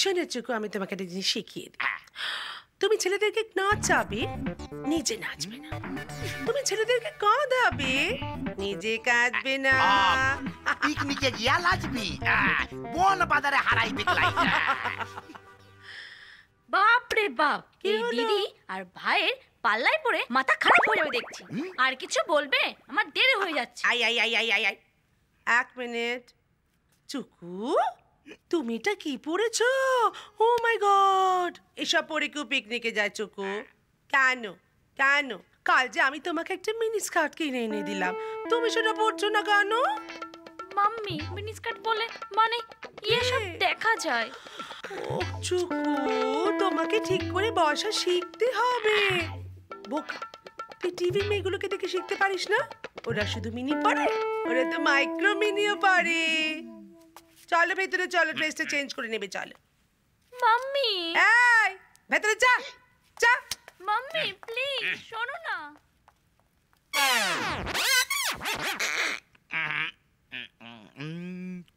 শোনো চুকু, আমি তোমাকে একটা জিনিস শিখিয়ে দিই। তুমি ছেলেদেরকে নাচাবে, নিজে নাচবে না। তুমি ছেলেদেরকে কাঁদাবে, নিজে কাঁদবে না। পিকনিকে গিয়া লাজবি, বন বাজারে হারাই বিকলাই। বাপ রে বাপ, এই দিদি আর ভাইয়ের পাল্লায় পড়ে মাথা খারাপ হয়ে যাবে দেখছি। আর কিছু বলবে? আমার দেরি হয়ে যাচ্ছে। I I I I I I, এক মিনিট। চুকু, তুমি এটা কি পড়েছো? ও মাই গড, এসব পরে কেউ পিকনিকে যায় চুকু? কেন কেন? কাল যে আমি তোমাকে একটা মিনি স্কার্ট কিনে এনে দিলাম, তুমি সেটা পরছো না কেন? মাম্মি, মিনি স্কার্ট বলে মানে এসব দেখা যায়। ও চুকু, তোমাকে ঠিক করে বসা শিখতে হবে। বোকা, তুই টিভি মেয়েগুলোকে দেখে শিখতে পারিস না? ওরা শুধু মিনি পরে, ওরা তো মাইক্রো মিনিও পরে। চলো ভেতরে চলো, ড্রেসটা চেঞ্জ করে নেবে চলো। মাম্মি, এই ভেতরে যা যা। মাম্মি প্লিজ শোনো না।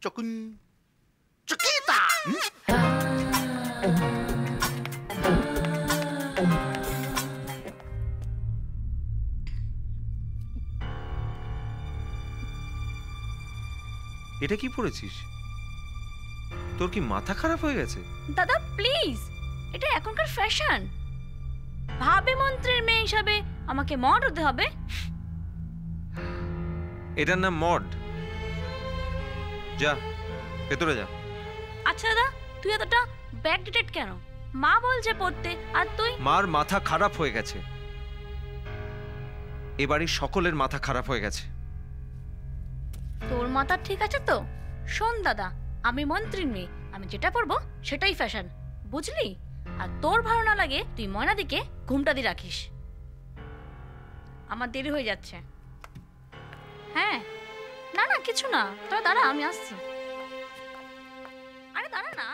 চকুন চকিতা। এটা কি পড়েছিস? তোর কি মাথা খারাপ হয়ে গেছে? দাদা প্লিজ, এটা এখনকার ফ্যাশন। ভাবে মন্ত্রের মেয়ে হিসাবে আমাকে মড হতে হবে? এটার নাম মড। যা ভেতরে যা। আচ্ছা দাদা, তুই এতটা ব্যাকডেটেড কেন? মা বলছে পড়তে আর তুই? মার মাথা খারাপ হয়ে গেছে, এবারে সকলের মাথা খারাপ হয়ে গেছে। তোর মাথা ঠিক আছে তো? শোন দাদা, আমি মন্ত্রীর মেয়ে, আমি যেটা পরবো সেটাই ফ্যাশন, বুঝলি? আর তোর ভালো না লাগে তুই ময়নাদিকে ঘুমটা দিয়ে রাখিস। আমার দেরি হয়ে যাচ্ছে। হ্যাঁ, না না কিছু না, তোরা দাঁড়া, আমি আসছি। আরে দাঁড়া না,